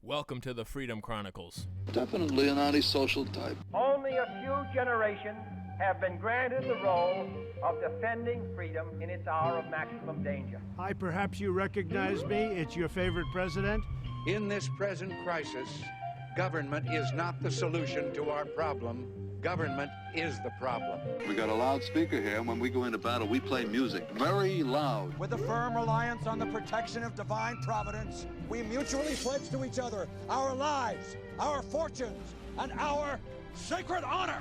Welcome to the Freedom Chronicles. Definitely an antisocial type. Only a few generations have been granted the role of defending freedom in its hour of maximum danger. Hi, perhaps you recognize me. It's your favorite president. In this present crisis, government is not the solution to our problem. Government is the problem. We got a loudspeaker here, and when we go into battle, we play music very loud. With a firm reliance on the protection of divine providence, we mutually pledge to each other our lives, our fortunes, and our sacred honor.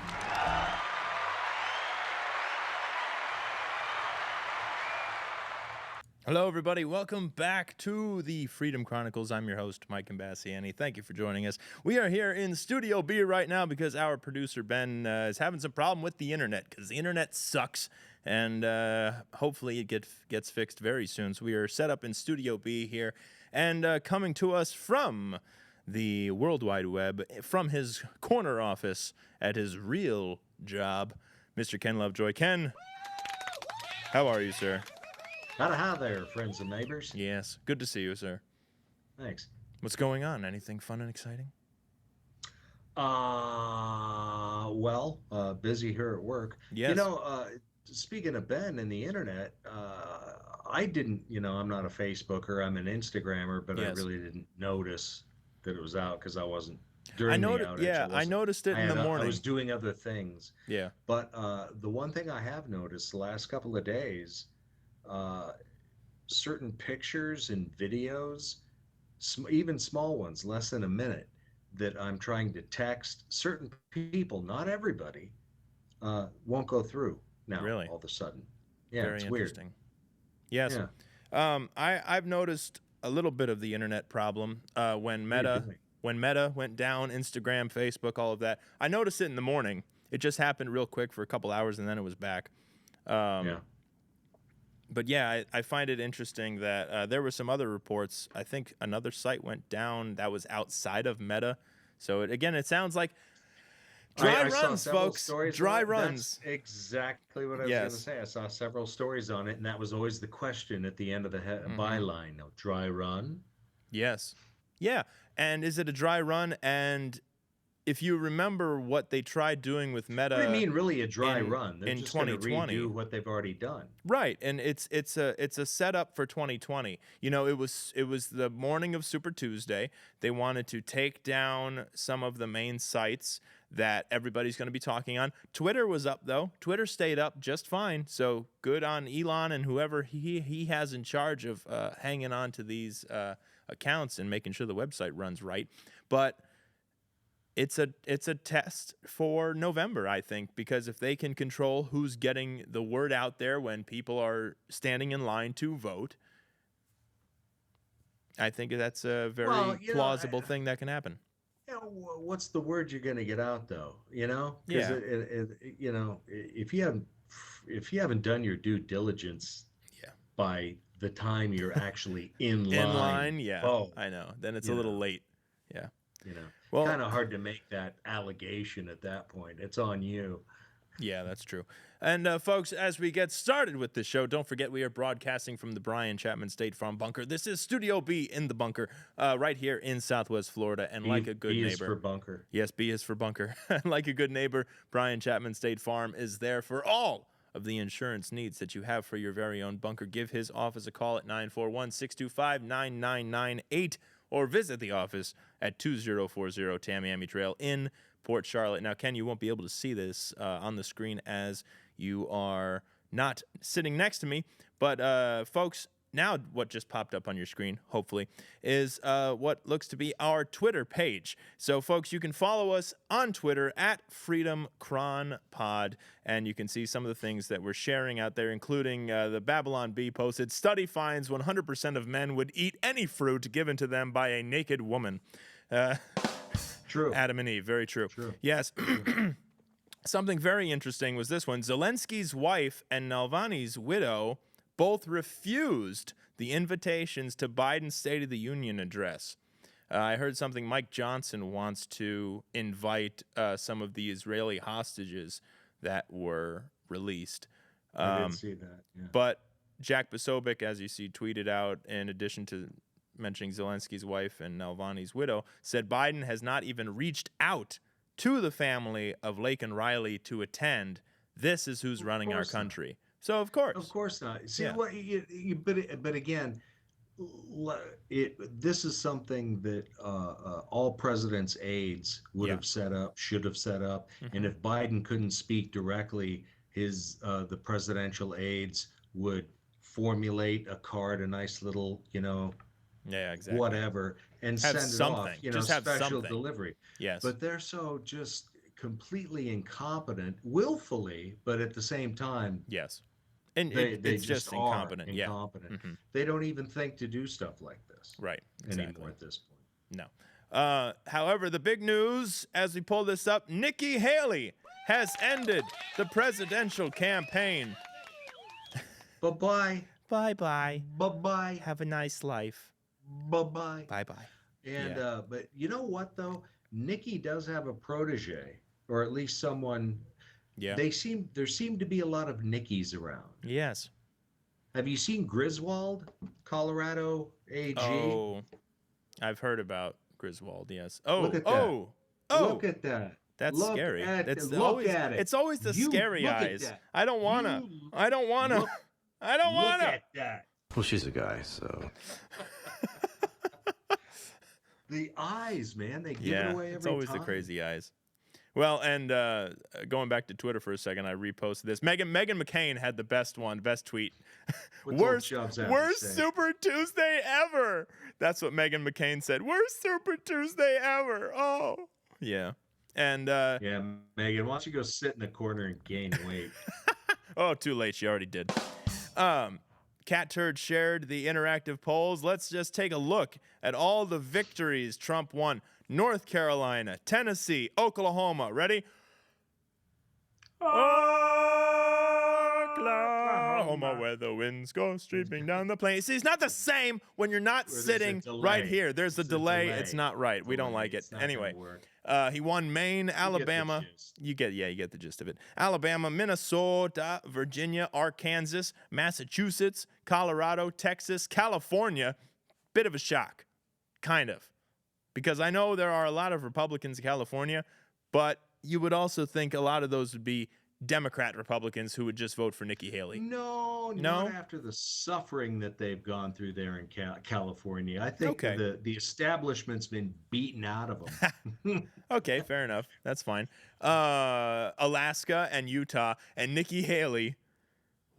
Hello, everybody. Welcome back to the Freedom Chronicles. I'm your host, Mike Imbasciani. Thank you for joining us. We are here in Studio B right now because our producer, Ben, is having some problem with the internet because the internet sucks, and hopefully it gets fixed very soon. So we are set up in Studio B here, and coming to us from the World Wide Web, from his corner office at his real job, Mr. Ken Lovejoy. Ken, how are you, sir? Hi there, friends and neighbors. Yes, good to see you, sir. Thanks. What's going on? Anything fun and exciting? Busy here at work. Yes. You know, speaking of Ben and the internet, I didn't, I'm not a Facebooker, I'm an Instagrammer, but Yes. I really didn't notice that it was out because I wasn't during I the outage. Yeah, I noticed it in the morning. I was doing other things. Yeah. But the one thing I have noticed the last couple of days, certain pictures and videos, even small ones, less than a minute, that I'm trying to text certain people, not everybody, won't go through now. Really? All of a sudden. Yeah, Very it's interesting. weird. Yes. Yeah. I've noticed a little bit of the internet problem when Meta went down, Instagram, Facebook, all of that. I noticed it in the morning. It just happened real quick for a couple hours, and then it was back. But yeah, I find it interesting that there were some other reports. I think another site went down that was outside of Meta. So it sounds like dry runs, folks. Dry runs. That's exactly what I was going to say. I saw several stories on it, and that was always the question at the end of the byline. No, dry run? Yes. Yeah. And is it a dry run? And if you remember what they tried doing with Meta, What do you mean, really a dry run? They're in just going to 2020, redo what they've already done. Right, and it's a setup for 2020. You know, it was the morning of Super Tuesday. They wanted to take down some of the main sites that everybody's going to be talking on. Twitter was up though. Twitter stayed up just fine. So good on Elon and whoever he has in charge of hanging on to these accounts and making sure the website runs right. But it's a test for November, I think, because if they can control who's getting the word out there when people are standing in line to vote, I think that's a very plausible thing that can happen. What's the word you're going to get out, though? Yeah. If you haven't done your due diligence, by the time you're actually in line, I know. Then it's a little late. Yeah. Well, kind of hard to make that allegation at that point. It's on you. Yeah, that's true. And folks, as we get started with this show, don't forget we are broadcasting from the Brian Chapman State Farm bunker. This is Studio B in the bunker, right here in Southwest Florida. And like a good neighbor, B is for bunker. Yes, B is for bunker. Like a good neighbor, Brian Chapman State Farm is there for all of the insurance needs that you have for your very own bunker. Give his office a call at 941-625-9998. Or visit the office at 2040 Tamiami Trail in Port Charlotte. Now, Ken, you won't be able to see this on the screen as you are not sitting next to me. But, folks, now what just popped up on your screen, hopefully, is what looks to be our Twitter page. So, folks, you can follow us on Twitter at Freedom Chron Pod, and you can see some of the things that we're sharing out there, including the Babylon Bee posted, study finds 100% of men would eat any fruit given to them by a naked woman. True. Adam and Eve, very true. Yes. Something very interesting was this one. Zelensky's wife and Navalny's widow both refused the invitations to Biden's State of the Union address. I heard something Mike Johnson wants to invite some of the Israeli hostages that were released. I did see that. Yeah. But Jack Posobiec, as you see, tweeted out, in addition to mentioning Zelensky's wife and Navalny's widow, said Biden has not even reached out to the family of Lake and Riley to attend. This is who's running our country. So, of course not. See, Yeah. what but again, this is something that all presidents' aides would have set up, should have set up. And if Biden couldn't speak directly, the presidential aides would formulate a card, a nice little, exactly. whatever, and have send something. it off, Just have special something. delivery. Yes. But they're so just completely incompetent, willfully, but at the same time, yes. And they it's just incompetent. incompetent. Yeah. They don't even think to do stuff like this. Right. Exactly. Anymore at this point. No. However, the big news as we pull this up, Nikki Haley has ended the presidential campaign. Bye-bye. Bye-bye. Bye-bye. Have a nice life. Bye-bye. Bye-bye. And but you know what though? Nikki does have a protege, or at least someone. Yeah. There seem to be a lot of Nickies around. Yes. Have you seen Griswold, Colorado AG? Oh, I've heard about Griswold. Yes. Oh. Look at that. Oh. Look at that. That's Look scary. Look at it. It's always the scary look at eyes. that. I don't wanna. I don't wanna. I don't Look wanna. at that. Well, she's a guy, so. The eyes, man, they give it away every it's always time. the crazy eyes. Well, and going back to Twitter for a second, I reposted this. Meghan McCain had the best tweet. Worst Super Tuesday ever. That's what Meghan McCain said. Worst Super Tuesday ever. Oh, yeah. And yeah, Megan, why don't you go sit in the corner and gain weight? Oh, too late. She already did. Cat Turd shared the interactive polls. Let's just take a look at all the victories Trump won. North Carolina, Tennessee, Oklahoma. Ready? Oklahoma, where the winds go streaming down the plain. See, it's not the same when you're not sitting right here. There's a delay. It's not right. We don't like it. Anyway, he won Maine, Alabama. You get the gist of it. Alabama, Minnesota, Virginia, Arkansas, Massachusetts, Colorado, Texas, California. Bit of a shock, kind of. Because I know there are a lot of Republicans in California, but you would also think a lot of those would be Democrat Republicans who would just vote for Nikki Haley. No, not after the suffering that they've gone through there in California. I think the establishment's been beaten out of them. Okay, fair enough. That's fine. Alaska and Utah, and Nikki Haley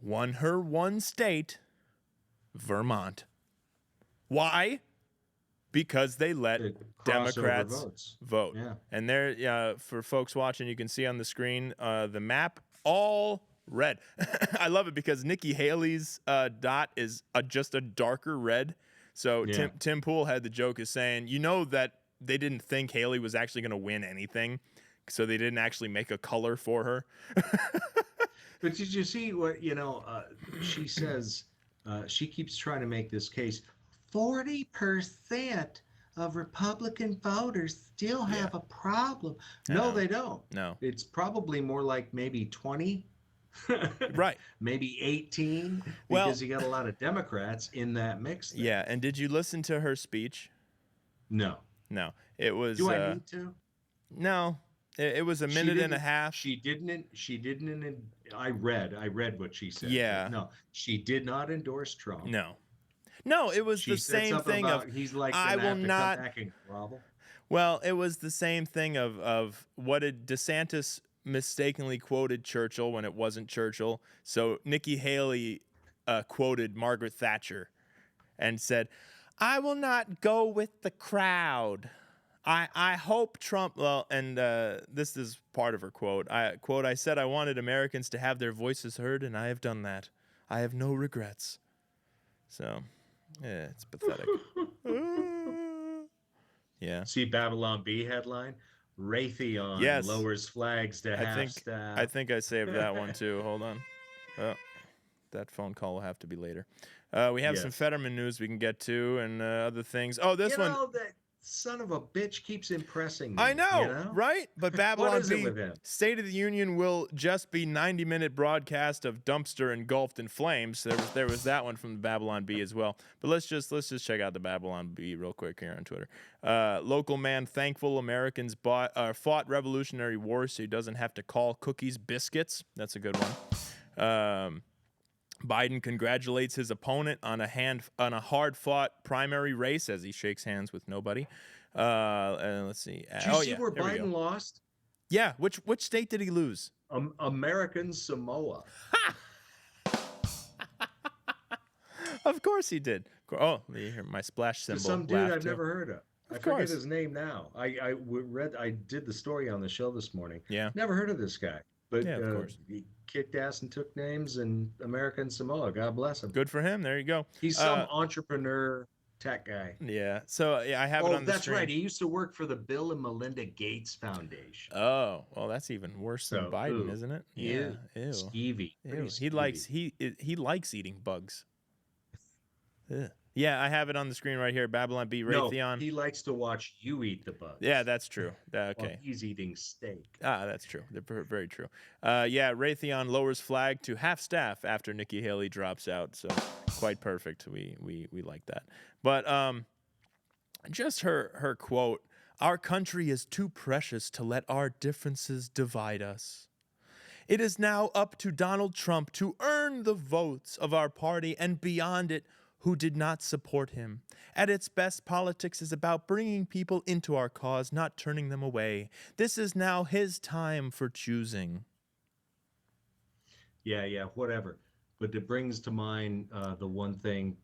won her one state, Vermont. Why? Because they let Democrats vote. Yeah. And there, for folks watching, you can see on the screen the map, all red. I love it because Nikki Haley's dot is just a darker red. So Tim Pool had the joke of saying, that they didn't think Haley was actually going to win anything, so they didn't actually make a color for her. But did you see what, she says, she keeps trying to make this case. 40% of Republican voters still have a problem. No, they don't. No. It's probably more like maybe 20. Right. Maybe 18, because you got a lot of Democrats in that mix there. Yeah, and did you listen to her speech? No. It was Do I need to? No. It was a minute and a half. She didn't I read what she said. Yeah. No, she did not endorse Trump. No, it was the same thing of he's like I will not. Grovel. Well, it was the same thing of what did DeSantis mistakenly quoted Churchill when it wasn't Churchill. So Nikki Haley quoted Margaret Thatcher and said, "I will not go with the crowd. I hope Trump." Well, and this is part of her quote. I said I wanted Americans to have their voices heard, and I have done that. I have no regrets. So. Yeah, it's pathetic. Yeah. See Babylon B headline? Raytheon lowers flags to half staff. I think I saved that one too. Hold on. Oh, that phone call will have to be later. We have some Fetterman news we can get to and other things. Oh, this one. son of a bitch keeps impressing me. I know, you know? right? But Babylon What is it B, with him? State of the Union will just be 90-minute broadcast of dumpster engulfed in flames. There was that one from the Babylon Bee as well. But let's just check out the Babylon Bee real quick here on Twitter. Local man thankful Americans fought Revolutionary War so he doesn't have to call cookies biscuits. That's a good one. Biden congratulates his opponent on a hard-fought primary race as he shakes hands with nobody. And let's see. Did you see where Biden lost? Yeah. Which state did he lose? American Samoa. Of course he did. Oh, you hear my splash symbol. Some dude I've never heard of. I forget course. his name now. I did the story on the show this morning. Yeah. Never heard of this guy. But Yeah, of course. he kicked ass and took names in American Samoa. God bless him. Good for him. There you go. He's some entrepreneur tech guy. Yeah. So yeah, I have it on the that's screen. right. He used to work for the Bill and Melinda Gates Foundation. Oh, well, that's even worse than Biden, isn't it? Yeah. Ew. Skeevy. Ew. He likes eating bugs. Ugh. Yeah, I have it on the screen right here. Babylon B. Raytheon. No, he likes to watch you eat the bugs. Yeah, that's true. Okay. While he's eating steak. That's true. They're very true. Yeah, Raytheon lowers flag to half staff after Nikki Haley drops out. So quite perfect. We like that. But just her quote, "Our country is too precious to let our differences divide us. It is now up to Donald Trump to earn the votes of our party and beyond it who did not support him. At its best, politics is about bringing people into our cause, not turning them away. This is now his time for choosing." Yeah, whatever. But it brings to mind the one thing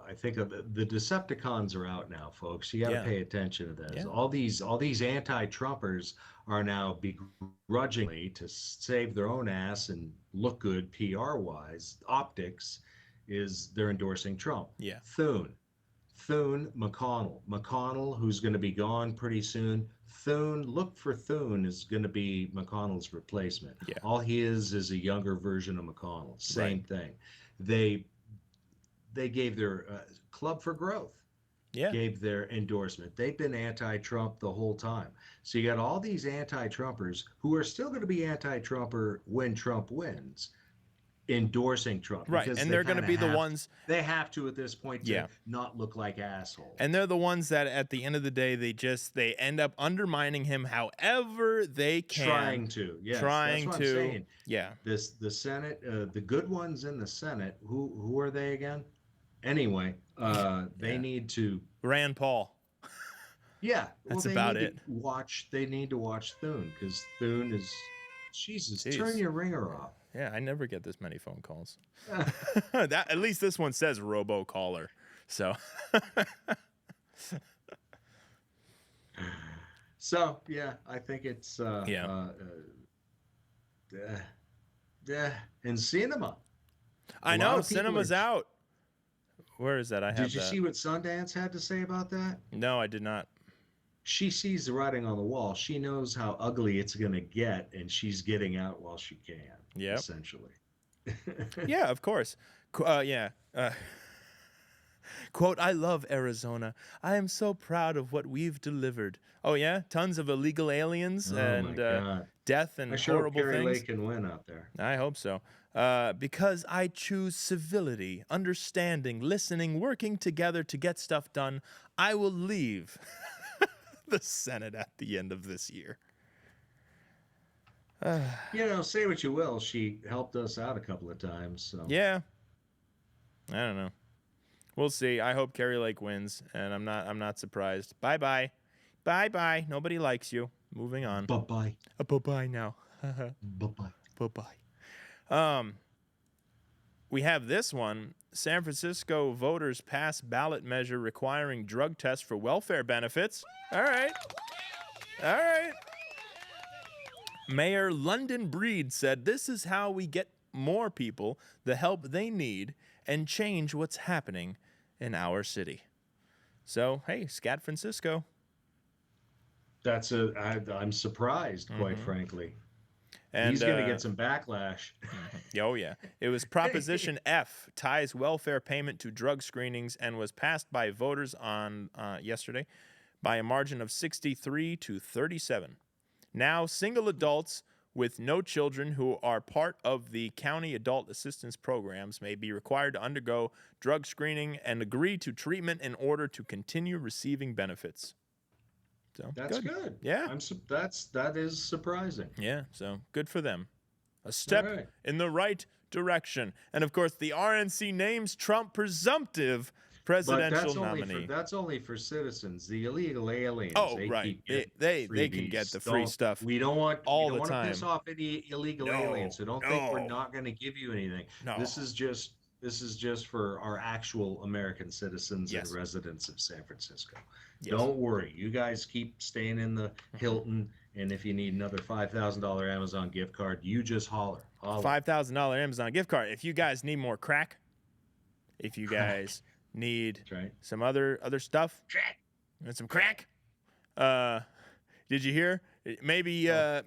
I think of. The Decepticons are out now, folks. You got to pay attention to this. Yeah. All these anti-Trumpers are now begrudgingly, to save their own ass and look good PR-wise, optics, is they're endorsing Trump. Yeah. Thune, McConnell, who's going to be gone pretty soon. Look for Thune is going to be McConnell's replacement. Yeah. All he is a younger version of McConnell. Same thing. They gave their Club for Growth. Yeah. Gave their endorsement. They've been anti-Trump the whole time. So you got all these anti-Trumpers who are still going to be anti-Trumper when Trump wins, endorsing Trump. Right, and they're going to be the ones... They have to, at this point, to not look like assholes. And they're the ones that, at the end of the day, they end up undermining him however they can. Trying to, yes. Trying that's what to, I'm saying. Yeah. The Senate, the good ones in the Senate, who are they again? Anyway, they need to... Rand Paul. Yeah. That's about it. They need to watch Thune, because Thune is... Jesus, turn your ringer off. Yeah, I never get this many phone calls. At least this one says robocaller. So. So yeah, I think it's in cinema. I know cinema's out. Where is that? Did you see what Sundance had to say about that? No, I did not. She sees the writing on the wall. She knows how ugly it's going to get, and she's getting out while she can. Yeah, essentially. Yeah, of course. Quote, "I love Arizona. I am so proud of what we've delivered." Oh yeah, tons of illegal aliens and death and horrible Kari things. Lake can win out there. I hope so. Because I choose civility, understanding, listening, working together to get stuff done, I will leave the Senate at the end of this year. Say what you will. She helped us out a couple of times. So. Yeah. I don't know. We'll see. I hope Kari Lake wins, and I'm not surprised. Bye-bye. Bye-bye. Nobody likes you. Moving on. Bye-bye. Bye-bye now. Bye-bye. Bye-bye. We have this one. San Francisco voters pass ballot measure requiring drug tests for welfare benefits. All right. Mayor London Breed said, "This is how we get more people the help they need and change what's happening in our city." So, hey, Scat Francisco. I'm surprised, quite frankly. And he's going to get some backlash. Oh, yeah. It was Proposition F, ties welfare payment to drug screenings, and was passed by voters on yesterday. by a margin of 63 to 37. Now, single adults with no children who are part of the county adult assistance programs may be required to undergo drug screening and agree to treatment in order to continue receiving benefits. So That's good. Yeah. That is surprising. Yeah, so good for them. A step All right. in the right direction. And of course, the RNC names Trump presumptive presidential nominee. That's only for citizens. The illegal aliens. Oh, they right. keep They getting can get the freebies. free stuff. We don't want all we the don't want to time. piss off any illegal aliens. So don't think we're not going to give you anything. No. This is just for our actual American citizens Yes. and residents of San Francisco. Yes. Don't worry. You guys keep staying in the Hilton, and if you need another $5,000 Amazon gift card, you just holler. $5,000 Amazon gift card. If you guys need more crack, if you guys need some other stuff, and some crack. Did you hear? Maybe they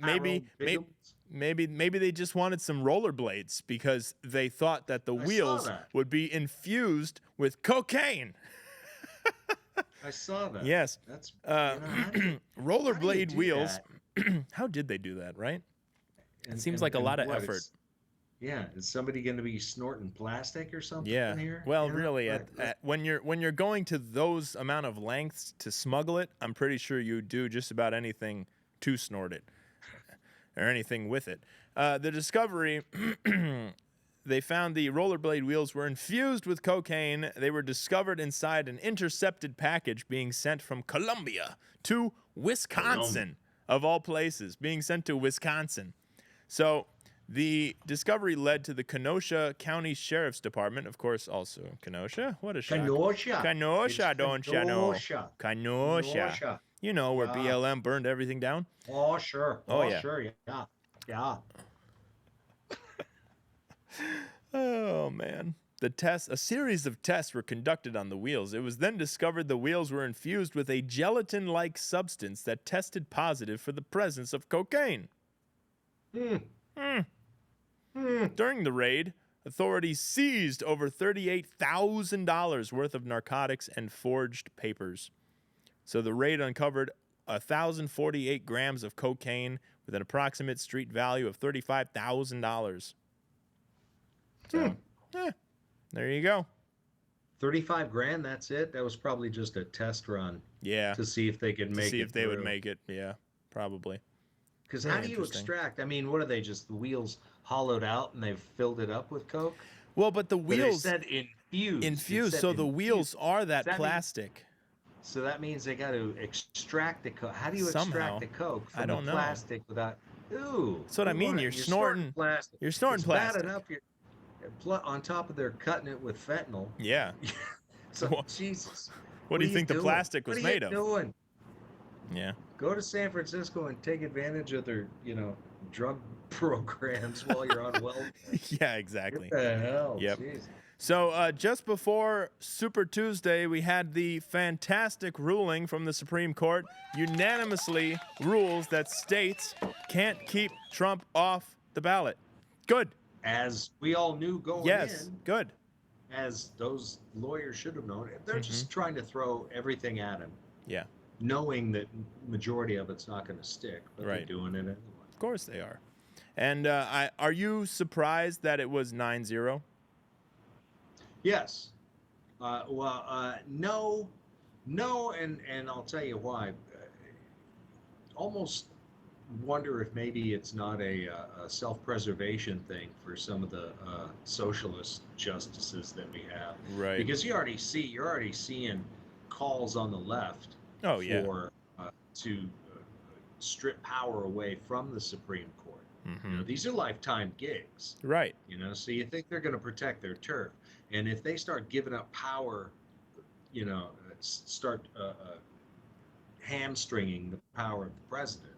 just wanted some rollerblades because they thought that the wheels would be infused with cocaine. I saw that. Yes. That's rollerblade wheels. How did they do that, right? It seems like a lot of effort. Yeah, is somebody going to be snorting plastic or something? Yeah. Here? Well, really, when you're going to those amount of lengths to smuggle it, I'm pretty sure you do just about anything to snort it or anything with it. The discovery. They found the rollerblade wheels were infused with cocaine. They were discovered inside an intercepted package being sent from Colombia to Wisconsin, of all places, being sent to Wisconsin. So the discovery led to the Kenosha County Sheriff's Department, of course, also Kenosha. What a shock. Kenosha, don't you know? Kenosha. You know where BLM burned everything down? Oh, sure. Sure. Yeah. Oh, man. A series of tests were conducted on the wheels. It was then discovered the wheels were infused with a gelatin-like substance that tested positive for the presence of cocaine. During the raid, authorities seized over $38,000 worth of narcotics and forged papers. So the raid uncovered 1,048 grams of cocaine with an approximate street value of $35,000. So, there you go. 35 grand, that's it? That was probably just a test run. Yeah. To see if they could make it. To see if they would make it. Yeah, probably. Because how do you extract? I mean, what are they, just the wheels hollowed out and they've filled it up with coke? Well, but the wheels said infused. Infused, so the wheels are that plastic. So that means they got to extract the coke. How do you extract the coke from the plastic without? Ooh. That's what I mean. You're snorting plastic. You're snorting plastic. Bad enough. On top of they're cutting it with fentanyl. Yeah. So Jesus. What do you think the plastic was made of? What are you doing? Yeah. Go to San Francisco and take advantage of their, drug programs while you're on welfare. Yeah, exactly. What the hell? Yep. Jeez. So just before Super Tuesday, we had the fantastic ruling from the Supreme Court, unanimously rules that states can't keep Trump off the ballot. Good. As we all knew going in. Yes, good. As those lawyers should have known. They're just trying to throw everything at him. Yeah. Knowing that majority of it's not going to stick, but they're doing it anyway. Of course they are. And are you surprised that it was 9-0? Yes. No, and I'll tell you why. Almost wonder if maybe it's not a self-preservation thing for some of the socialist justices that we have. Right. Because you're already seeing calls on the left for to strip power away from the Supreme Court. These are lifetime gigs. Right. So you think they're going to protect their turf. And if they start giving up power, start hamstringing the power of the president,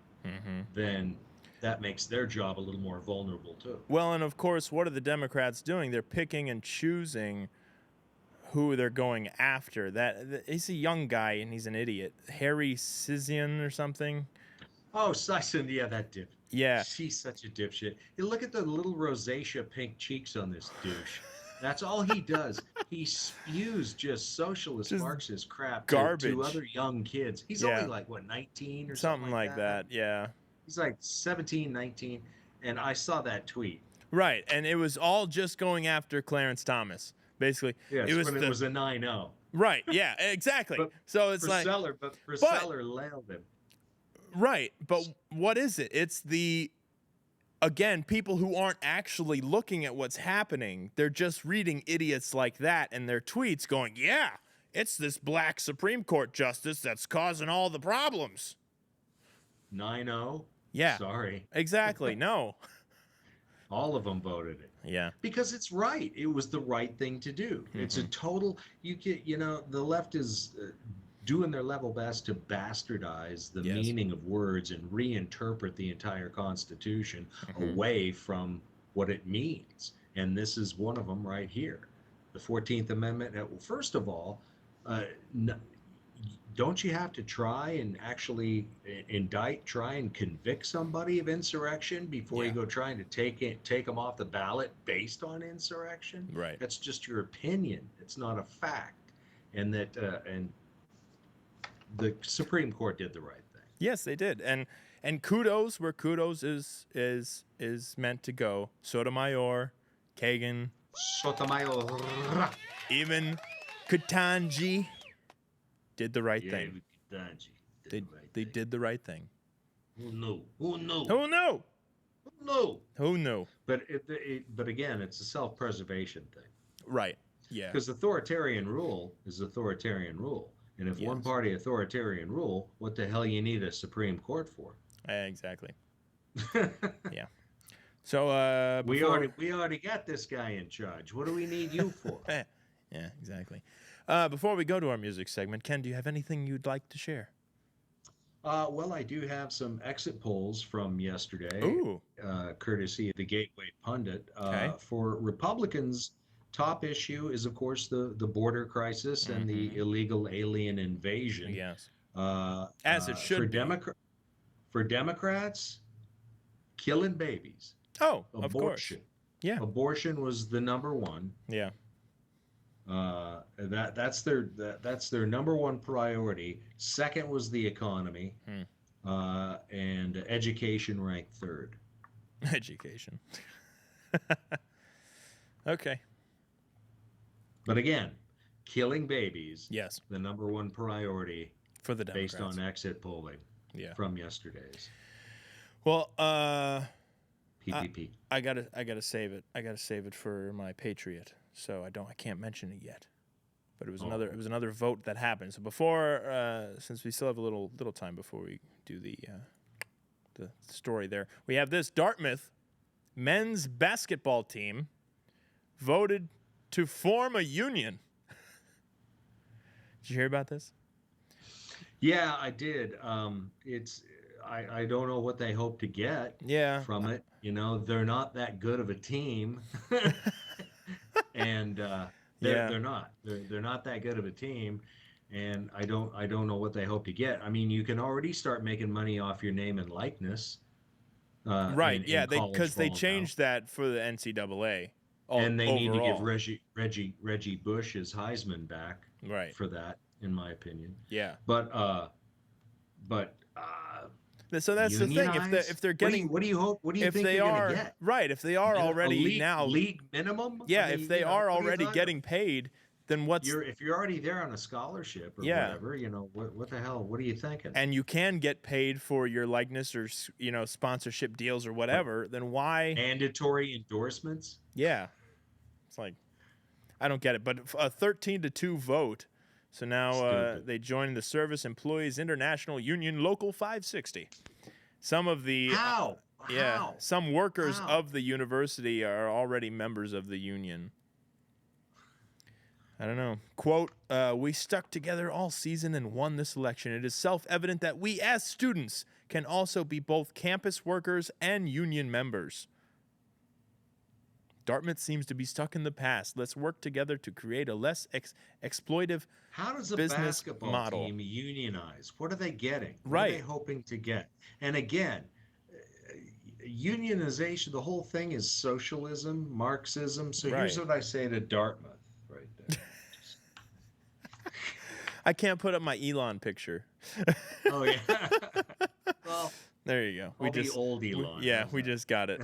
then that makes their job a little more vulnerable too. Well, and of course, what are the Democrats doing? They're picking and choosing who they're going after. He's a young guy and he's an idiot. Harry Sisian or something. Oh, Sison, yeah, that dip. Yeah. She's such a dipshit. You look at the little rosacea pink cheeks on this douche. That's all he does. He spews just socialist Just Marxist crap garbage. to other young kids. He's Yeah. only like, what, 19 or Something like that. Yeah. He's like 17, 19. And I saw that tweet. Right, and it was all just going after Clarence Thomas, basically. Yes, it was when it was a 9-0. Right, yeah, exactly. But so it's like Priscilla nailed him. Right, but what is it? It's again, people who aren't actually looking at what's happening. They're just reading idiots like that and their tweets going, yeah, it's this black Supreme Court justice that's causing all the problems. 9-0? Yeah. Sorry. Exactly, no. All of them voted it. Yeah. Because it's right. It was the right thing to do. Mm-hmm. It's a total, the left is doing their level best to bastardize the meaning of words and reinterpret the entire Constitution away from what it means. And this is one of them right here. The 14th Amendment. First of all, don't you have to try and actually try and convict somebody of insurrection before you go trying to take them off the ballot based on insurrection? Right. That's just your opinion. It's not a fact. And that and the Supreme Court did the right thing. Yes, they did. And kudos where kudos is meant to go. Sotomayor, Kagan, Sotomayor, even Ketanji did the right thing. They did the right thing. Who knew? Who knew? Who knew? Who knew? Who knew? But again, it's a self-preservation thing. Right. Yeah. Because authoritarian rule is authoritarian rule. And if one party authoritarian rule, what the hell you need a Supreme Court for? Exactly. Yeah. So we already got this guy in charge. What do we need you for? Yeah, exactly. Before we go to our music segment, Ken, do you have anything you'd like to share? Well, I do have some exit polls from yesterday, courtesy of the Gateway Pundit. For Republicans, top issue is, of course, the border crisis and the illegal alien invasion. Yes. As it should be. For Democrats, killing babies. Oh, abortion. Of course. Yeah. Abortion was the number one. Yeah. That's their number one priority. Second was the economy, and education ranked third. Education. Okay. But again, killing babies. Yes. The number one priority for the Democrats based on exit polling. Yeah. From yesterday's. Well, PPP. I gotta save it. I gotta save it for my Patriot. So I can't mention it yet. But it was another vote that happened. So before, since we still have a little time before we do the story there, we have this Dartmouth men's basketball team voted to form a union. Did you hear about this? Yeah, I did. I don't know what they hope to get from it. They're not that good of a team. And they're not. They're not that good of a team, and I don't know what they hope to get. I mean, you can already start making money off your name and likeness. Right. Because they changed that for the NCAA. And they need to give Reggie Bush his Heisman back. Right. For that, in my opinion. Yeah. But so that's the thing. If they're getting, what do you hope? What do you think they're gonna get? Right. If they are already league minimum. Yeah. If they are already getting paid, then if you're already there on a scholarship or whatever, what the hell? What are you thinking? And you can get paid for your likeness or sponsorship deals or whatever. Then why mandatory endorsements? Yeah. It's like I don't get it. But a 13-2 vote. So now they join the Service Employees International Union Local 560. Some of the some workers of the university are already members of the union. I don't know. Quote, we stuck together all season and won this election. It is self-evident that we as students can also be both campus workers and union members. Dartmouth seems to be stuck in the past. Let's work together to create a less exploitive How does a business basketball model. Team unionize? What are they getting? What Right. are they hoping to get? And again, unionization, the whole thing is socialism, Marxism. So here's Right. what I say to Dartmouth right there. I can't put up my Elon picture. Oh, yeah. Well, There you go. I'll be old Elon. Yeah, How's we that? just got it.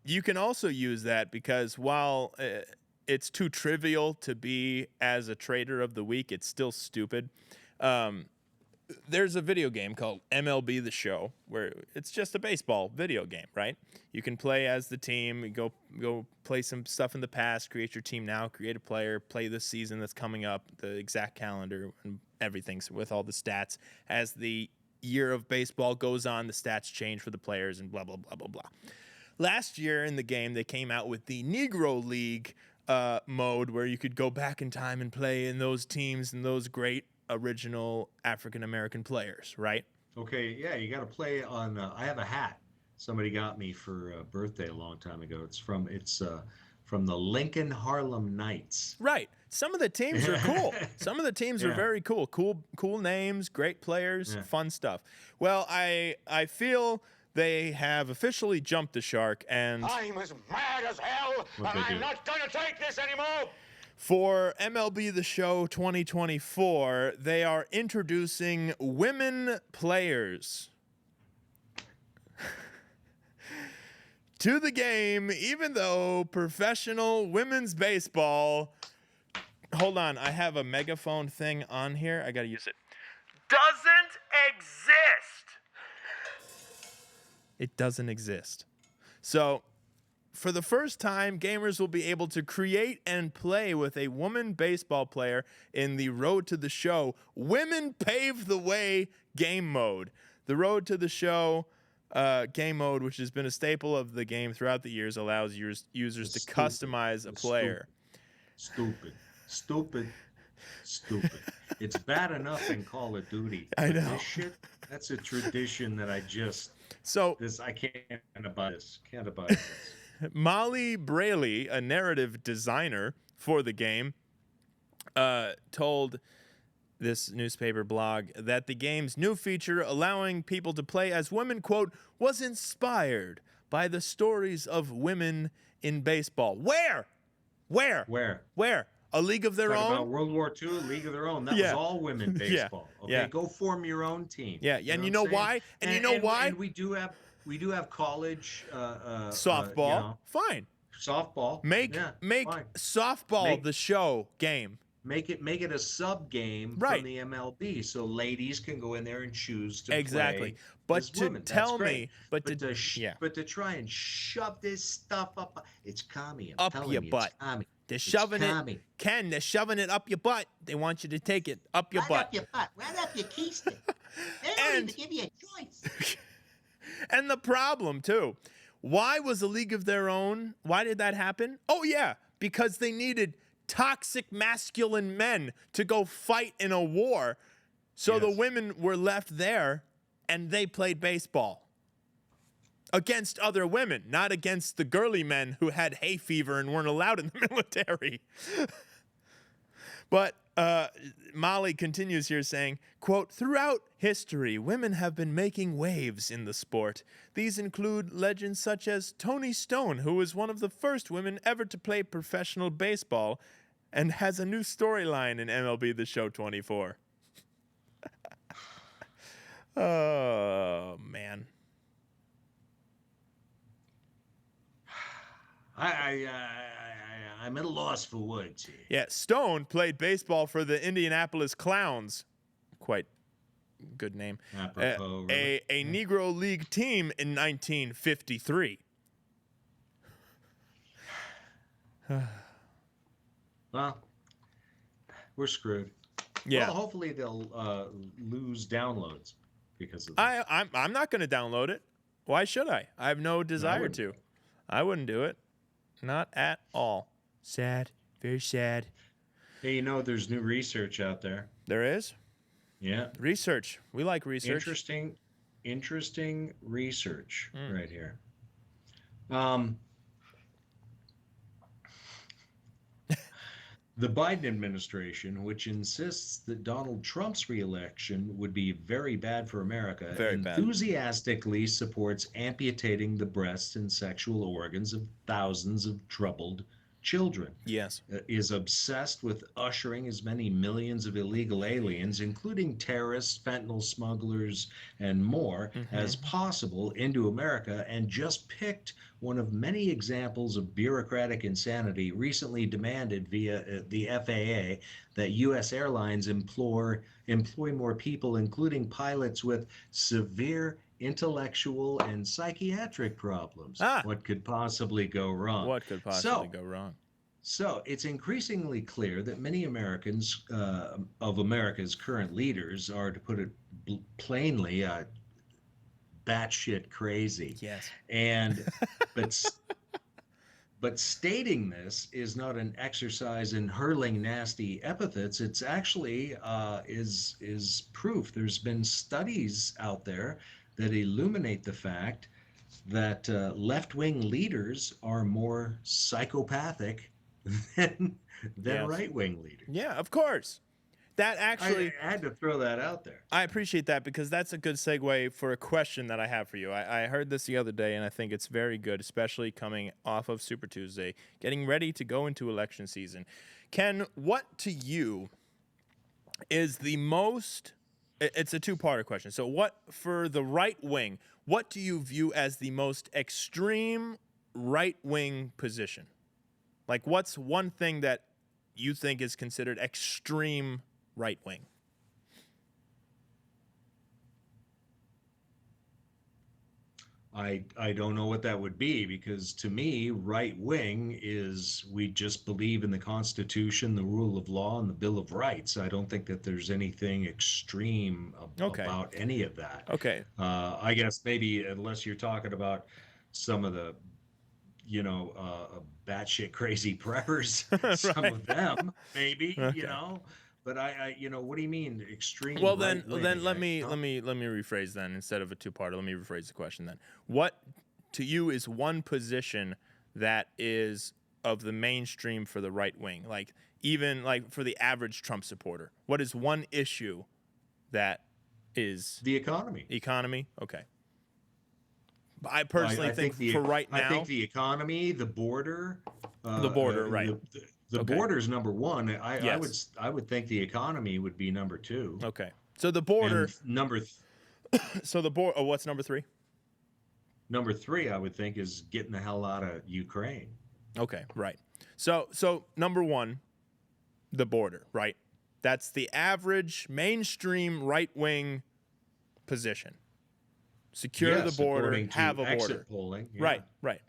You can also use that because while it's too trivial to be as a trader of the week, it's still stupid. There's a video game called MLB The Show where it's just a baseball video game, right? You can play as the team, you go play some stuff in the past, create your team now, create a player, play the season that's coming up, the exact calendar and everything with all the stats. As the year of baseball goes on, the stats change for the players and blah, blah, blah, blah, blah. Last year in the game, they came out with the Negro League mode where you could go back in time and play in those teams and those great original African-American players, right? Okay, yeah, you got to play on. I have a hat somebody got me for a birthday a long time ago. It's from the Lincoln Harlem Knights. Right. Some of the teams are cool. Some of the teams are Yeah. very cool. Cool names, great players, Yeah. fun stuff. Well, I feel they have officially jumped the shark, and I'm as mad as hell, What'd and they I'm do? not going to take this anymore. for MLB The Show 2024, they are introducing women players to the game, even though professional women's baseball. Hold on, I have a megaphone thing on here. I gotta use it. Doesn't exist. It doesn't exist. So, for the first time, gamers will be able to create and play with a woman baseball player in the Road to the Show Women Pave the Way game mode. The Road to the Show game mode, which has been a staple of the game throughout the years, allows users to Stupid. customize a player. Stupid. It's bad enough in Call of Duty. I but know. This shit, that's a tradition that I can't abide this. Can't abide this. Molly Braley, a narrative designer for the game, told this newspaper blog that the game's new feature allowing people to play as women, quote, was inspired by the stories of women in baseball. Where? A League of Their Talk Own? about World War II, League of Their Own. That Yeah. was all women baseball. Okay, Yeah. go form your own team. Yeah, and you know what I'm why? saying? And you know why? And we do have college Softball. Fine. softball. Make fine. softball Make- the show game. Make it a sub game Right. from the MLB, so ladies can go in there and choose to Exactly. play But as to women. That's tell great. me, but to but to try and shove this stuff up, it's commie. I'm Up telling your you, butt. It's commie. they're It's shoving commie. it, Ken, they're shoving it up your butt. They want you to take it up your Right butt. up your butt. Right up your keister. They don't And- even give you a choice. And the problem, too, why was a League of Their Own? Why did that happen? Oh, yeah, because they needed toxic masculine men to go fight in a war. So the Yes. women were left there and they played baseball against other women, not against the girly men who had hay fever and weren't allowed in the military. But Molly continues here saying, quote, throughout history, women have been making waves in the sport. These include legends such as Toni Stone, who was one of the first women ever to play professional baseball and has a new storyline in MLB The Show 24. Oh, man. I'm at a loss for words here. Yeah, Stone played baseball for the Indianapolis Clowns. Quite good name. Apropos, really. A Negro League team in 1953. Well, we're screwed. Yeah. Well, hopefully they'll lose downloads because of this. I'm not going to download it. Why should I? I have no desire wouldn't. to. I wouldn't do it. Not at all. Sad. Very sad. Hey, there's new research out there. There is Yeah. research. We like research. Interesting research right here. The Biden administration, which insists that Donald Trump's reelection would be very bad for America, Very bad. enthusiastically supports amputating the breasts and sexual organs of thousands of troubled children. Yes. Is obsessed with ushering as many millions of illegal aliens, including terrorists, fentanyl smugglers, and more, as possible into America, and just picked one of many examples of bureaucratic insanity recently demanded via the FAA that U.S. airlines employ more people, including pilots with severe intellectual and psychiatric problems. What could possibly go wrong? What could possibly go wrong? So it's increasingly clear that many Americans, of America's current leaders, are, to put it plainly, batshit crazy. Yes. And but stating this is not an exercise in hurling nasty epithets. It's actually is proof. There's been studies out there that illuminate the fact that left-wing leaders are more psychopathic than right-wing leaders. Yeah, of course. That actually, I had to throw that out there. I appreciate that, because that's a good segue for a question that I have for you. I heard this the other day, and I think it's very good, especially coming off of Super Tuesday, getting ready to go into election season. Ken, what to you is the most, it's a two-parter question. So what, for the right wing, what do you view as the most extreme right-wing position? Like, what's one thing that you think is considered extreme right wing? I don't know what that would be, because to me, right wing is we just believe in the Constitution, the rule of law, and the Bill of Rights. I don't think that there's anything extreme about any of that. Okay. I guess maybe unless you're talking about some of the, batshit crazy preppers, some of them maybe, But I what do you mean extreme? Well, then let me rephrase then, instead of a two-parter. Let me rephrase the question then. What to you is one position that is of the mainstream for the right wing, like even like for the average Trump supporter? What is one issue that is the economy? Economy, okay. I personally think for right now, I think the economy, the border, right. The border's number one. I would think the economy would be number two. Okay. So the border and so the border. Oh, what's number three? Number three, I would think, is getting the hell out of Ukraine. Okay, right. So number one, the border, right? That's the average mainstream right wing position. Secure the border, have a border. Polling, yeah. Right.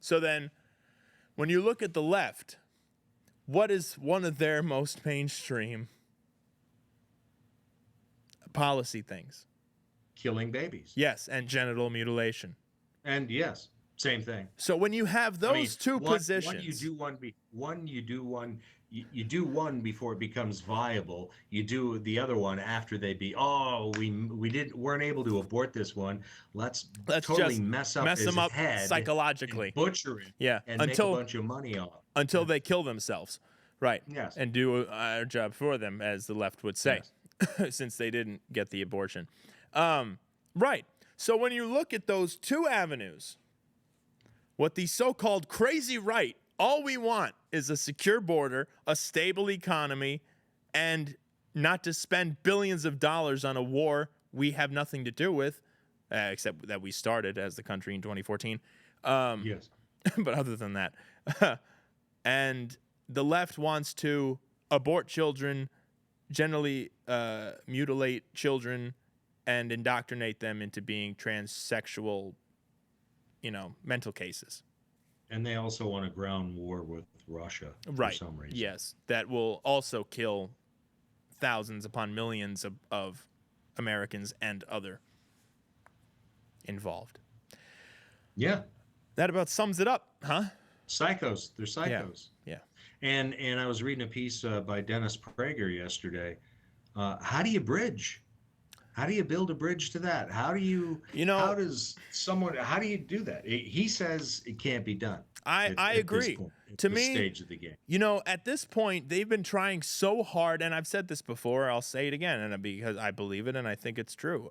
So then, when you look at the left, what is one of their most mainstream policy things? Killing babies. Yes, and genital mutilation. And yes, same thing. So when you have those two positions, you do one before it becomes viable. You do the other one after we weren't able to abort this one. Let's totally just mess up them up head psychologically. Butcher it. Yeah, and make a bunch of money off. Until they kill themselves. Right. Yes. And do our job for them, as the left would say, yes. Since they didn't get the abortion. Right. So when you look at those two avenues, what the so-called crazy right, all we want is a secure border, a stable economy, and not to spend billions of dollars on a war we have nothing to do with, except that we started as the country in 2014. Yes. But other than that, and the left wants to abort children, generally mutilate children, and indoctrinate them into being transsexual, mental cases. And they also want a ground war with Russia for some reason. Yes, that will also kill thousands upon millions of Americans and other involved. Yeah. That about sums it up, huh? Psychos. They're psychos. Yeah. And I was reading a piece by Dennis Prager yesterday. How do you bridge? How do you build a bridge to that? How do you, how do you do that? He says it can't be done. I agree. This point, at To this me, stage of the game. at this point, they've been trying so hard, and I've said this before, I'll say it again, and because I believe it and I think it's true.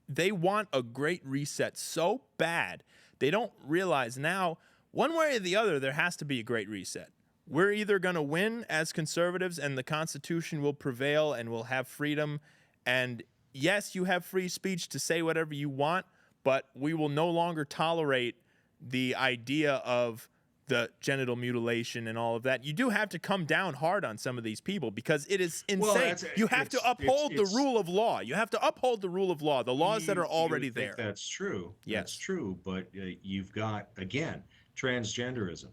They want a great reset so bad, they don't realize now, one way or the other, there has to be a great reset. We're either going to win as conservatives and the Constitution will prevail and we'll have freedom. And yes, you have free speech to say whatever you want, but we will no longer tolerate the idea of the genital mutilation and all of that. You do have to come down hard on some of these people because it is insane. You have to uphold the rule of law. You have to uphold the rule of law, the laws that are already there. That's true. Yes. That's true. But you've got, again, transgenderism.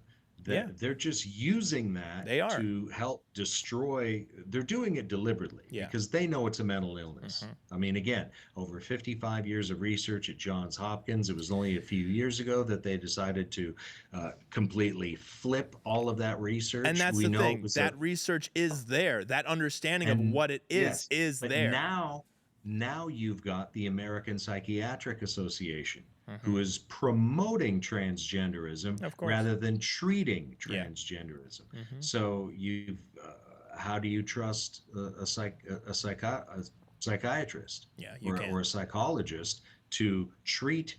They're just using that to help destroy. They're doing it deliberately because they know it's a mental illness. I mean, again, over 55 years of research at Johns Hopkins, it was only a few years ago that they decided to completely flip all of that research. And that's the thing. That research is there. That understanding of what it is there. Now you've got the American Psychiatric Association, who is promoting transgenderism rather than treating transgenderism. So how do you trust a psychiatrist or a psychologist to treat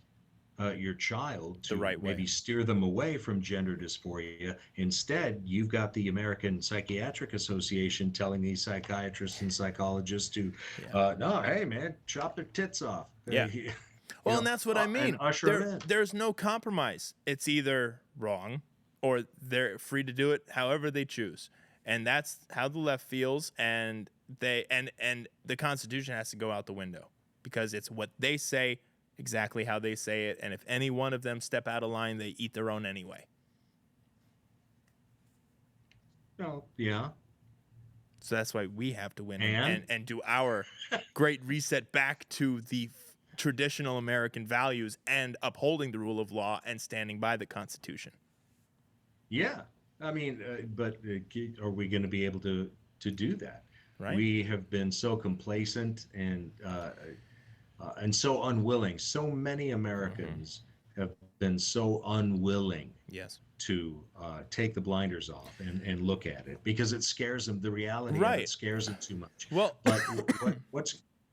your child to maybe steer them away from gender dysphoria? Instead, you've got the American Psychiatric Association telling these psychiatrists and psychologists to, no, hey man, chop their tits off. Well, and that's what I mean. There's no compromise. It's either wrong or they're free to do it however they choose. And that's how the left feels. And the Constitution has to go out the window because it's what they say, exactly how they say it. And if any one of them step out of line, they eat their own anyway. Oh, yeah. So that's why we have to win and do our great reset back to the traditional American values and upholding the rule of law and standing by the Constitution. Yeah. I mean, but are we going to be able to do that? Right. We have been so complacent and so unwilling. So many Americans have been so unwilling to take the blinders off and look at it because it scares them. The reality of it scares them too much. Well, but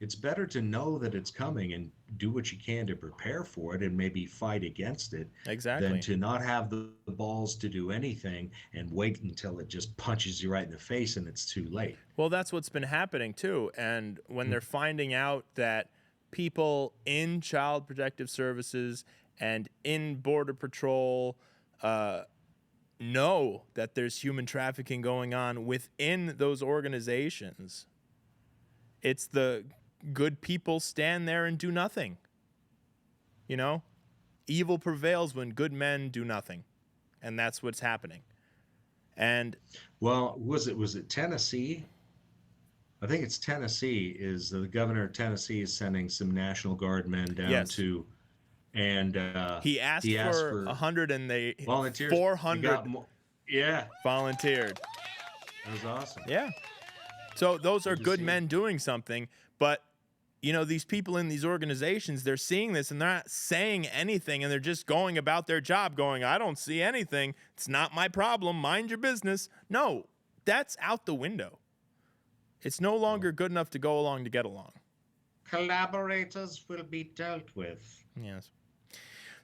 it's better to know that it's coming and do what you can to prepare for it and maybe fight against it than to not have the balls to do anything and wait until it just punches you right in the face and it's too late. Well, that's what's been happening too. And when they're finding out that people in Child Protective Services and in Border Patrol know that there's human trafficking going on within those organizations, it's the good people stand there and do nothing. Evil prevails when good men do nothing. And that's what's happening. And well, was it Tennessee? I think it's Tennessee. Is the governor of Tennessee is sending some National Guard men down to, and he asked for 100 and they volunteers. 400 volunteered. That was awesome. Yeah. So those are good men doing something, but these people in these organizations, they're seeing this and they're not saying anything and they're just going about their job going, I don't see anything. It's not my problem. Mind your business. No, that's out the window. It's no longer good enough to go along to get along. Collaborators will be dealt with. Yes.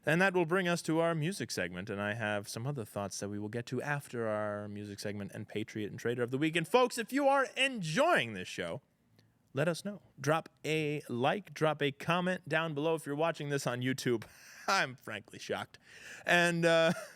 And that will bring us to our music segment. And I have some other thoughts that we will get to after our music segment and Patriot and Trader of the Week. And folks, if you are enjoying this show, let us know. Drop a like, drop a comment down below if you're watching this on YouTube. I'm frankly shocked. And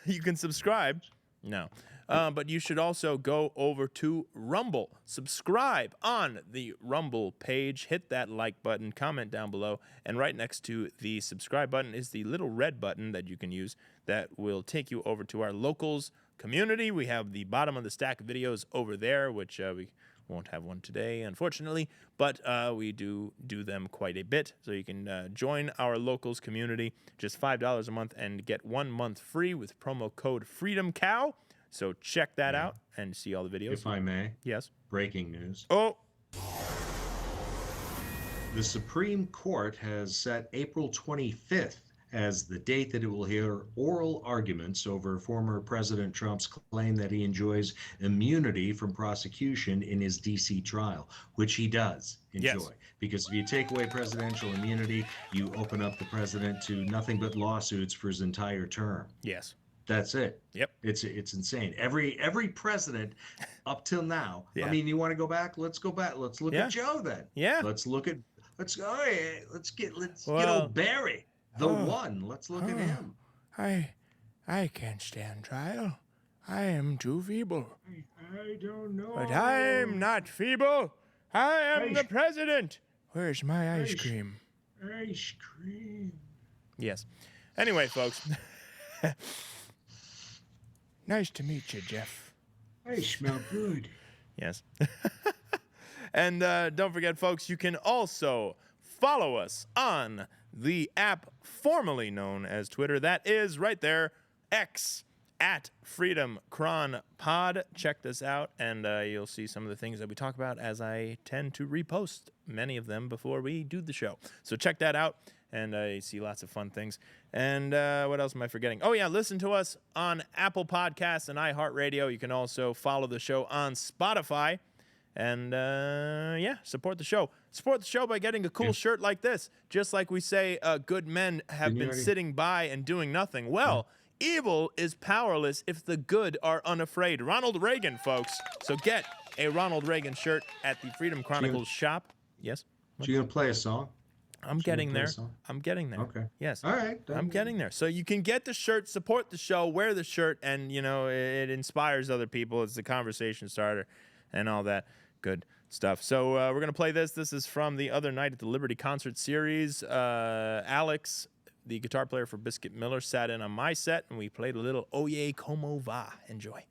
you can subscribe. No. But you should also go over to Rumble. Subscribe on the Rumble page. Hit that like button. Comment down below. And right next to the subscribe button is the little red button that you can use that will take you over to our locals community. We have the bottom of the stack videos over there, which we won't have one today, unfortunately, but we do them quite a bit. So you can join our locals community, just $5 a month, and get 1 month free with promo code FreedomCow. So check that out and see all the videos. If I may. Yes. Breaking news. Oh. The Supreme Court has set April 25th as the date that it will hear oral arguments over former President Trump's claim that he enjoys immunity from prosecution in his D.C. trial, which he does enjoy. Yes. Because if you take away presidential immunity, you open up the president to nothing but lawsuits for his entire term. Yes. That's it. Yep. It's insane. Every president up till now. Yeah. I mean, you want to go back? Let's go back. Let's look Yeah. at Joe then. Yeah. Let's get Well, old Barry, the one. Let's look at him. I can't stand trial. I am too feeble. I don't know. But I'm not feeble. I am the president. Where's my ice cream? Ice cream. Yes. Anyway, folks. Nice to meet you, Jeff. I smell good. Yes. And don't forget, folks, you can also follow us on the app formerly known as Twitter. That is right there, X, at Freedom Chron Pod. Check this out, and you'll see some of the things that we talk about, as I tend to repost many of them before we do the show. So check that out, and you see lots of fun things. And what else am I forgetting? Oh, yeah, listen to us on Apple Podcasts and iHeartRadio. You can also follow the show on Spotify. And, yeah, support the show. Support the show by getting a cool shirt like this. Just like we say, good men have been sitting by and doing nothing. Well, evil is powerless if the good are unafraid. Ronald Reagan, folks. So get a Ronald Reagan shirt at the Freedom Chronicles shop. Yes? So you going to play a song? I'm getting there. I'm getting there. Okay. Yes. All right. I'm getting there. So you can get the shirt, support the show, wear the shirt, and, you know, it inspires other people. It's the conversation starter and all that good stuff. So we're going to play this. This is from the other night at the Liberty Concert Series. Alex, the guitar player for Biscuit Miller, sat in on my set, and we played a little Oye Como Va. Enjoy.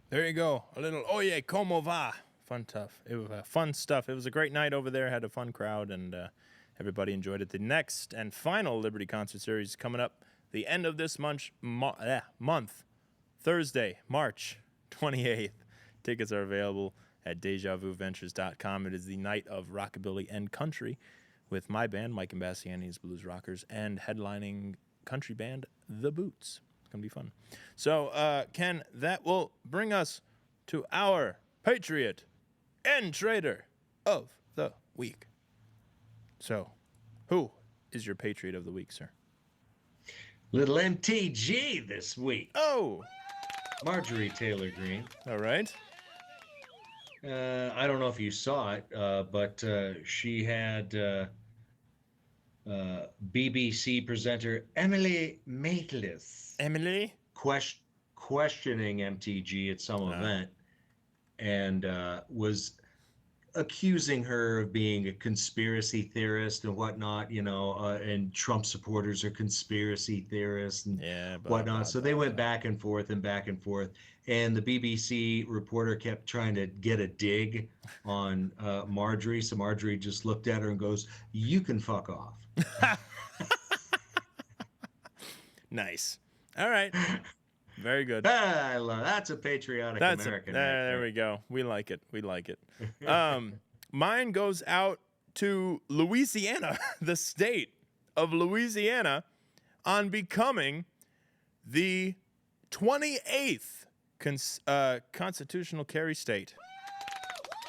There you go. A little Oye Como Va. Fun stuff. It was fun stuff. It was a great night over there. Had a fun crowd, and everybody enjoyed it. The next and final Liberty concert series is coming up the end of this month, Thursday, March 28th. Tickets are available at DejaVuVentures.com. It is the night of rockabilly and country with my band, Mike Imbasciani's Blues Rockers, and headlining country band, The Boots. It's going to be fun. So, Ken, that will bring us to our Patriot and Trader of the Week. So, who is your Patriot of the Week, sir? Little MTG this week. Oh! Marjorie Taylor Greene. All right. I don't know if you saw it, but she had BBC presenter Emily Maitlis. Emily? Questioning MTG at some event, and was accusing her of being a conspiracy theorist and whatnot, and Trump supporters are conspiracy theorists and whatnot. So they went back and forth and back and forth. And the BBC reporter kept trying to get a dig on Marjorie. So Marjorie just looked at her and goes, "You can fuck off." Nice. All right. Very good. I love that's a patriotic American. There we go. We like it. We like it. Mine goes out to Louisiana, the state of Louisiana, on becoming the 28th constitutional carry state.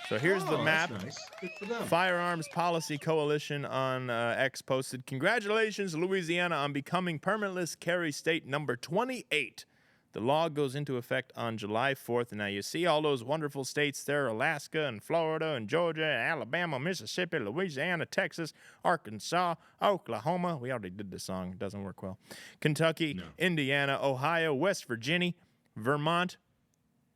So here's the map. That's nice. Good for them. Firearms Policy Coalition on X posted, "Congratulations, Louisiana, on becoming permitless carry state number 28. The law goes into effect on July 4th. And now you see all those wonderful states there, Alaska and Florida and Georgia, and Alabama, Mississippi, Louisiana, Texas, Arkansas, Oklahoma." We already did this song. It doesn't work well. "Kentucky, Indiana, Ohio, West Virginia, Vermont."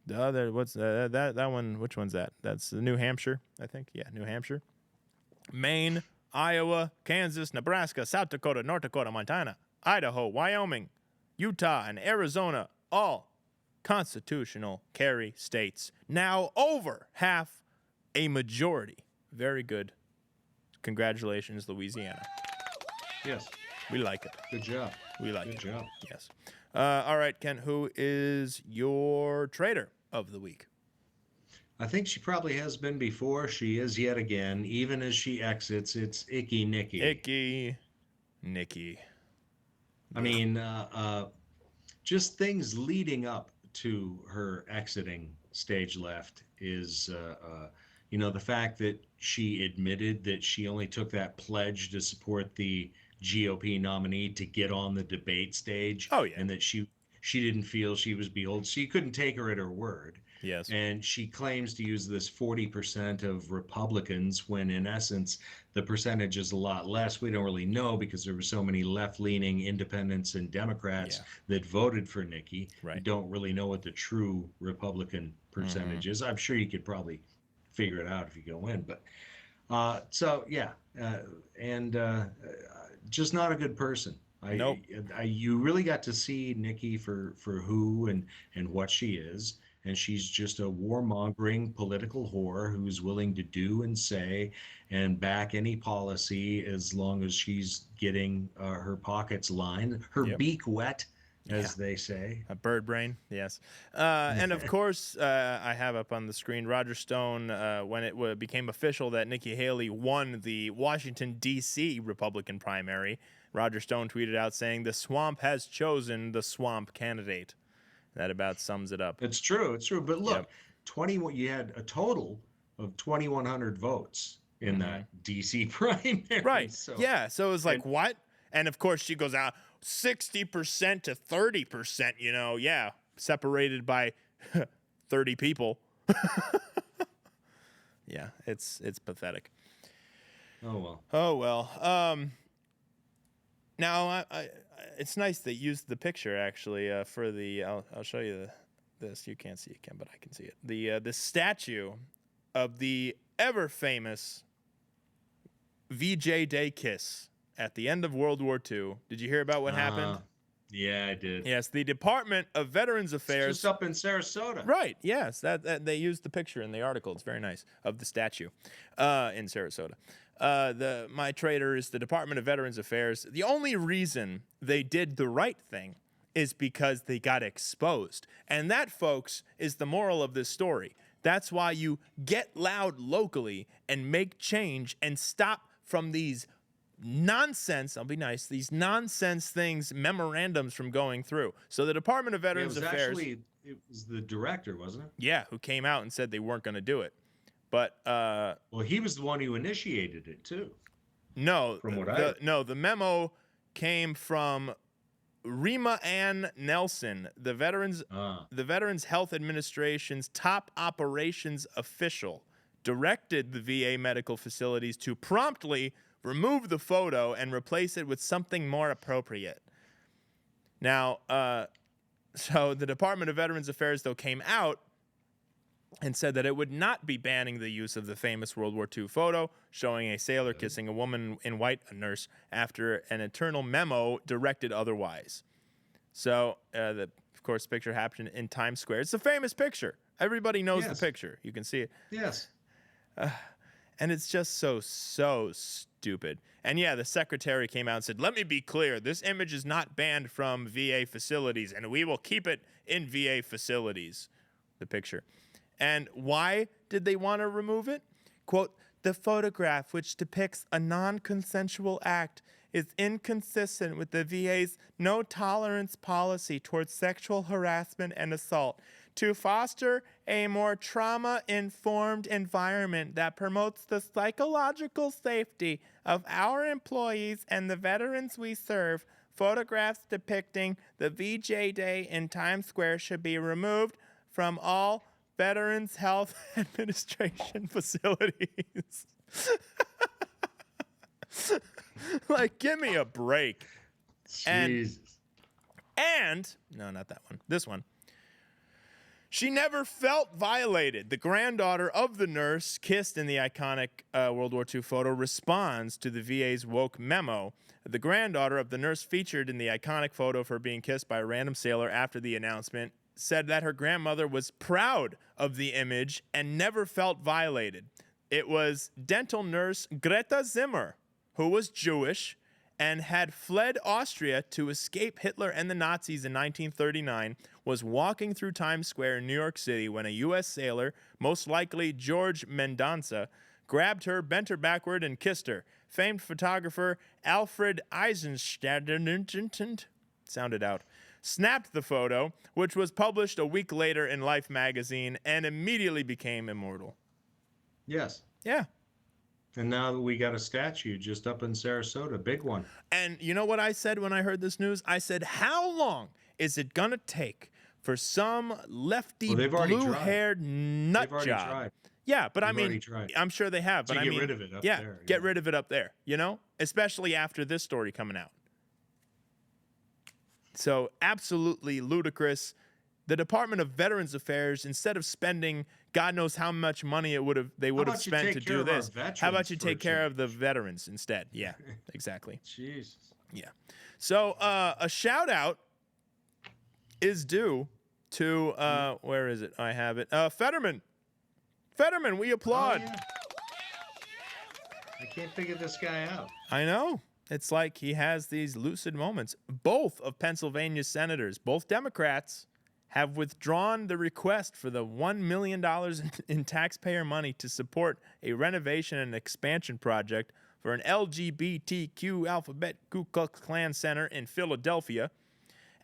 The other, what's that one? Which one's that? That's New Hampshire, I think. Yeah, New Hampshire. "Maine, Iowa, Kansas, Nebraska, South Dakota, North Dakota, Montana, Idaho, Wyoming, Utah, and Arizona, all constitutional carry states. Now over half a majority." Very good. Congratulations, Louisiana. Yes. We like it. Good job. We like it. Good job. Yes. All right, Ken, who is your trader of the week? I think she probably has been before. She is yet again. Even as she exits, it's Icky Nikki. Icky Nikki. I mean, just things leading up to her exiting stage left is, the fact that she admitted that she only took that pledge to support the GOP nominee to get on the debate stage. Oh, yeah. And that she didn't feel she was beholden. So you couldn't take her at her word. Yes. And she claims to use this 40% of Republicans when in essence the percentage is a lot less. We don't really know because there were so many left-leaning independents and Democrats that voted for Nikki. Right. We don't really know what the true Republican percentage is. I'm sure you could probably figure it out if you go in. But just not a good person. Nope. You really got to see Nikki for who and what she is. And she's just a warmongering political whore who's willing to do and say and back any policy as long as she's getting her pockets lined, her beak wet, as they say. A Birdbrain, yes. And of course, I have up on the screen Roger Stone, when it became official that Nikki Haley won the Washington, D.C. Republican primary. Roger Stone tweeted out saying, "The swamp has chosen the swamp candidate." That about sums it up. It's true. But look, 21. You had a total of 2,100 votes in that D.C. primary. Right. So, yeah. So it was like, what? And of course, she goes out 60% to 30%. Separated by 30 people. Yeah, it's pathetic. Oh well. Now, it's nice they used the picture, actually, for the... I'll show you this. You can't see it, Ken, but I can see it. The statue of the ever-famous VJ Day kiss at the end of World War II. Did you hear about what happened? Yeah, I did. Yes, the Department of Veterans Affairs. Just up in Sarasota. Right, yes. That they used the picture in the article. It's very nice, of the statue in Sarasota. My trader is the Department of Veterans Affairs. The only reason they did the right thing is because they got exposed. And that, folks, is the moral of this story. That's why you get loud locally and make change and stop from these nonsense, I'll be nice, these nonsense things, memorandums from going through. So the Department of Veterans Affairs. It was the director, wasn't it? Yeah, who came out and said they weren't going to do it. But well, he was the one who initiated it too. No, from what the memo came from Rima Ann Nelson, the Veterans Health Administration's top operations official, directed the VA medical facilities to promptly remove the photo and replace it with something more appropriate. Now, so the Department of Veterans Affairs, though, came out and said that it would not be banning the use of the famous World War II photo showing a sailor kissing a woman in white, a nurse, after an internal memo directed otherwise. So, of course, the picture happened in Times Square. It's a famous picture. Everybody knows the picture. You can see it. Yes. And it's just so stupid. And yeah, the secretary came out and said, let me be clear, this image is not banned from VA facilities, and we will keep it in VA facilities, the picture. And why did they want to remove it? Quote, the photograph, which depicts a non-consensual act, is inconsistent with the VA's no-tolerance policy towards sexual harassment and assault, to foster a more trauma-informed environment that promotes the psychological safety of our employees and the veterans we serve. Photographs depicting the VJ Day in Times Square should be removed from all Veterans Health Administration facilities. Like, give me a break. Jesus. And no, not that one. This one. She never felt violated. The granddaughter of the nurse kissed in the iconic World War II photo responds to the VA's woke memo. The granddaughter of the nurse featured in the iconic photo of her being kissed by a random sailor after the announcement said that her grandmother was proud of the image and never felt violated. It was dental nurse Greta Zimmer, who was Jewish and had fled Austria to escape Hitler and the Nazis in 1939, was walking through Times Square in New York City when a U.S. sailor, most likely George Mendonça, grabbed her, bent her backward, and kissed her. Famed photographer Alfred Eisenstadt snapped the photo, which was published a week later in Life magazine and immediately became immortal. Yes. Yeah. And now we got a statue just up in Sarasota, big one. And you know what I said when I heard this news? I said, how long is it going to take for some lefty, blue-haired nut job? Tried. Yeah, but I mean, I'm sure they have. But I mean, get rid of it up there. Get rid of it up there, you know? Especially after this story coming out. So absolutely ludicrous. The Department of Veterans Affairs, instead of spending God knows how much money they would have spent to do this, how about you take care of the veterans instead? Yeah, exactly. Jesus. Yeah. So a shout out is due to where is it? I have it. Fetterman. Fetterman, we applaud. Oh, yeah. I can't figure this guy out. I know. It's like he has these lucid moments. Both of Pennsylvania's senators, both Democrats, have withdrawn the request for the $1 million in taxpayer money to support a renovation and expansion project for an LGBTQ alphabet Ku Klux Klan center in Philadelphia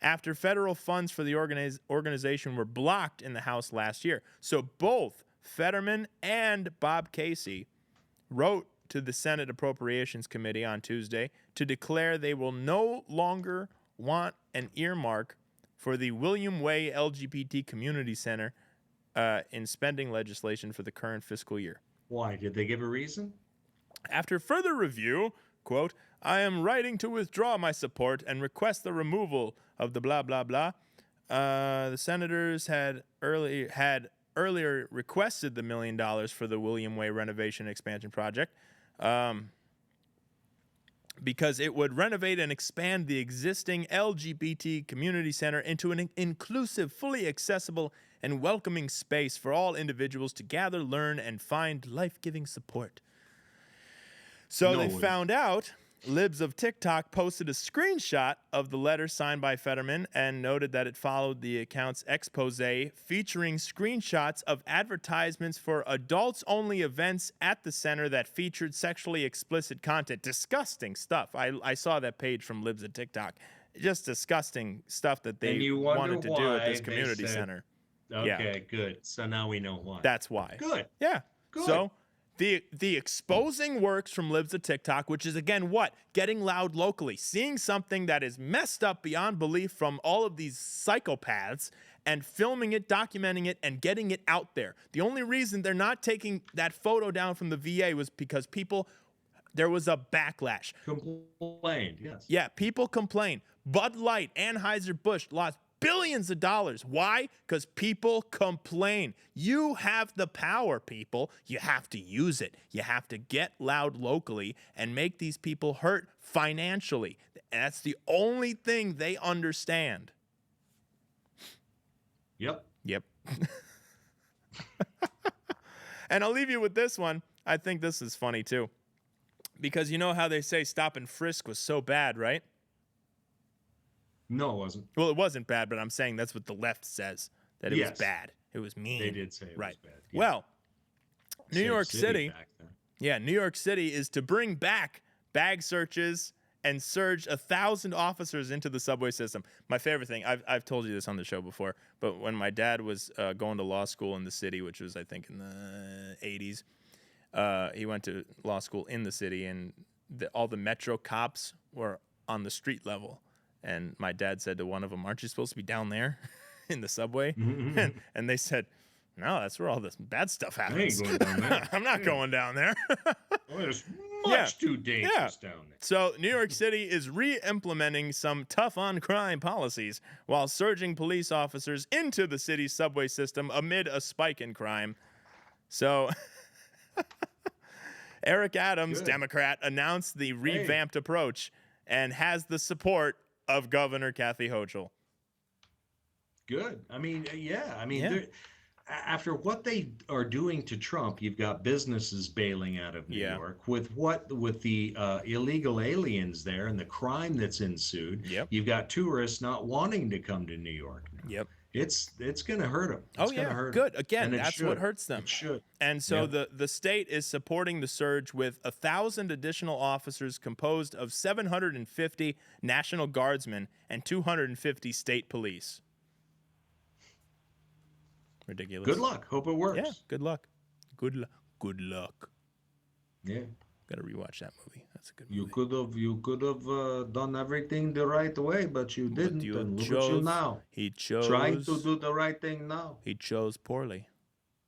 after federal funds for the organization were blocked in the House last year. So both Fetterman and Bob Casey wrote to the Senate Appropriations Committee on Tuesday to declare they will no longer want an earmark for the William Way LGBT Community Center in spending legislation for the current fiscal year. Why? Did they give a reason? After further review, quote, I am writing to withdraw my support and request the removal of the blah, blah, blah. The senators had earlier requested the $1 million for the William Way renovation expansion project. because it would renovate and expand the existing LGBT community center into an inclusive, fully accessible, and welcoming space for all individuals to gather, learn, and find life-giving support. So they found out, Libs of TikTok posted a screenshot of the letter signed by Fetterman and noted that it followed the account's expose featuring screenshots of advertisements for adults-only events at the center that featured sexually explicit content. Disgusting stuff. I saw that page from Libs of TikTok. Just disgusting stuff that they wanted to do at this community center. Okay, good. So now we know why. That's why. Good. Yeah. Good. So the exposing works from Libs of TikTok, which is, again, what? Getting loud locally. Seeing something that is messed up beyond belief from all of these psychopaths and filming it, documenting it, and getting it out there. The only reason they're not taking that photo down from the VA was because there was a backlash. Complained, yes. Yeah, people complained. Bud Light, Anheuser-Busch lost billions of dollars. Why? Because people complain. You have the power, people. You have to use it. You have to get loud locally and make these people hurt financially. And that's the only thing they understand. Yep. And I'll leave you with this one. I think this is funny too. Because you know how they say stop and frisk was so bad, right? No, it wasn't. Well, it wasn't bad, but I'm saying that's what the left says, that it was bad. It was mean. They did say it was bad. Yeah. Well, New York City, back then. New York City is to bring back bag searches and surge 1,000 officers into the subway system. My favorite thing, I've told you this on the show before, but when my dad was going to law school in the city, which was, I think, in the 80s, he went to law school in the city, and all the Metro cops were on the street level. And my dad said to one of them, "Aren't you supposed to be down there in the subway?" And they said, "No, that's where all this bad stuff happens." I ain't going down there. I'm not going down there. Well, it's much too dangerous down there. So New York City is re-implementing some tough-on-crime policies while surging police officers into the city's subway system amid a spike in crime. So Eric Adams, Democrat, announced the revamped approach and has the support of Governor Kathy Hochul. Good. I mean, after what they are doing to Trump, you've got businesses bailing out of New York with the illegal aliens there and the crime that's ensued. You've got tourists not wanting to come to New York now. It's going to hurt them. Good. Again, that's what hurts them. It should. And so the state is supporting the surge with 1,000 additional officers composed of 750 National Guardsmen and 250 state police. Ridiculous. Good luck. Hope it works. Yeah, good luck. Good luck. Yeah. Got to rewatch that movie. That's a good movie. You could have done everything the right way, but you didn't. And look at you now. He chose trying to do the right thing now. He chose poorly.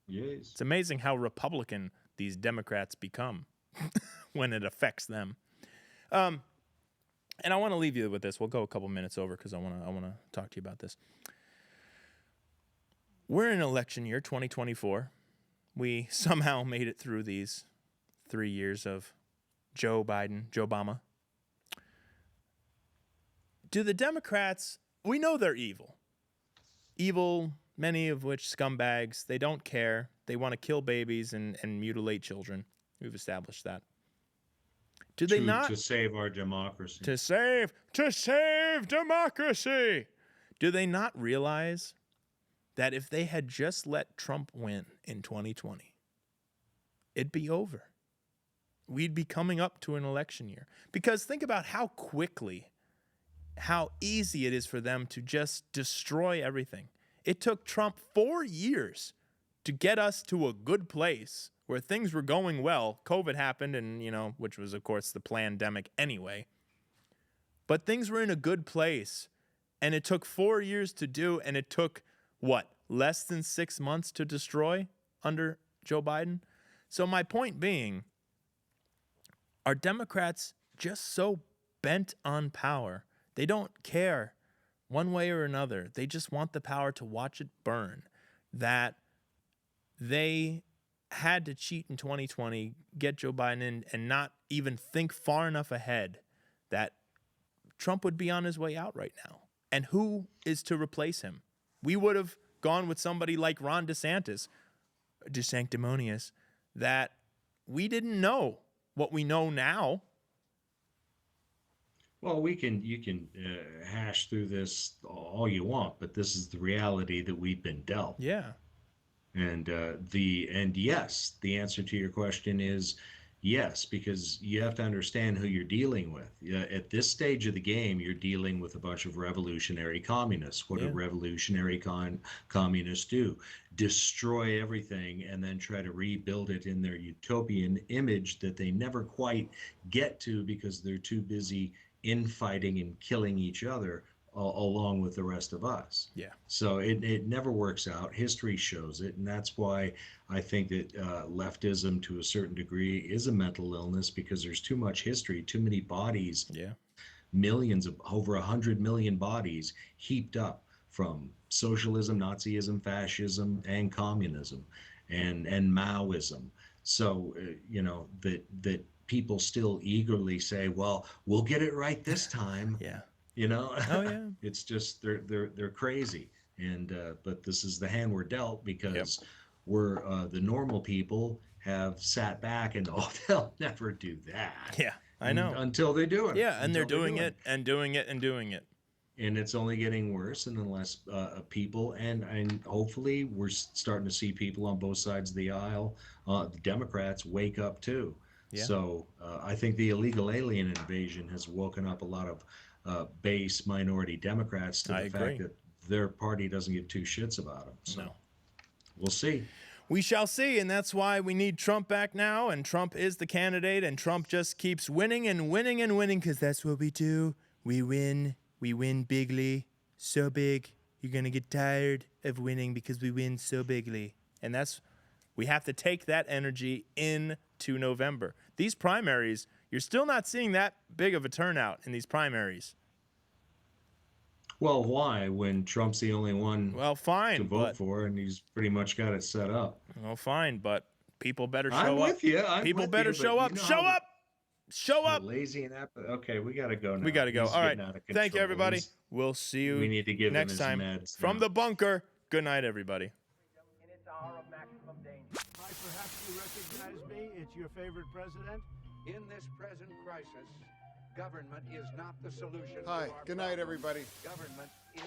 Yes. It's amazing how Republican these Democrats become when it affects them. And I want to leave you with this. We'll go a couple minutes over because I want to talk to you about this. We're in election year 2024. We somehow made it through these 3 years of Joe Obama. Do the Democrats, we know they're evil. Evil, many of which scumbags. They don't care. They want to kill babies and mutilate children. We've established that. Do they not? To save our democracy. To save democracy. Do they not realize that if they had just let Trump win in 2020, it'd be over? We'd be coming up to an election year. Because think about how easy it is for them to just destroy everything. It took Trump 4 years to get us to a good place where things were going well. COVID happened, and which was, of course, the pandemic anyway. But things were in a good place, and it took 4 years to do, and it took, less than 6 months to destroy under Joe Biden? So my point being, are Democrats just so bent on power? They don't care one way or another. They just want the power to watch it burn. That they had to cheat in 2020, get Joe Biden in, and not even think far enough ahead that Trump would be on his way out right now. And who is to replace him? We would have gone with somebody like Ron DeSantis, DeSanctimonious, that we didn't know what we know now. Well, you can hash through this all you want, but this is the reality that we've been dealt. Yeah. And yes, the answer to your question is yes, because you have to understand who you're dealing with. At this stage of the game, you're dealing with a bunch of revolutionary communists. What do revolutionary communists do? Destroy everything and then try to rebuild it in their utopian image that they never quite get to because they're too busy infighting and killing each other along with the rest of us. Yeah. So it never works out. History shows it. And that's why I think that leftism to a certain degree is a mental illness, because there's too much history, too many bodies, millions of over 100 million bodies heaped up from socialism, Nazism, fascism, and communism and Maoism. So, that people still eagerly say, well, we'll get it right this time. Yeah. Oh yeah. It's just they're crazy, and but this is the hand we're dealt, because we're the normal people have sat back and they'll never do that. Yeah, I know. Until they do it. Yeah, and they're doing it and doing it and doing it. And it's only getting worse, and unless people and hopefully we're starting to see people on both sides of the aisle, the Democrats, wake up too. Yeah. So I think the illegal alien invasion has woken up a lot of base minority Democrats to the fact that their party doesn't give two shits about them. So we'll see. We shall see, and that's why we need Trump back now, and Trump is the candidate, and Trump just keeps winning and winning and winning, because that's what we do. We win bigly, so big, you're going to get tired of winning because we win so bigly. And we have to take that energy into November. These primaries, you're still not seeing that big of a turnout in these primaries. Well, why? When Trump's the only one to vote but for, and he's pretty much got it set up. Well, fine, but people better show up. I'm with you. People better show up. Show up! Show up! Lazy and okay, we got to go now. We got to go. All right. Thank you, everybody. We'll see you next time. From the bunker, good night, everybody. In its hour of maximum danger. Mike, perhaps you recognize me. It's your favorite president. In this present crisis, government is not the solution. Hi, good night, everybody. Government is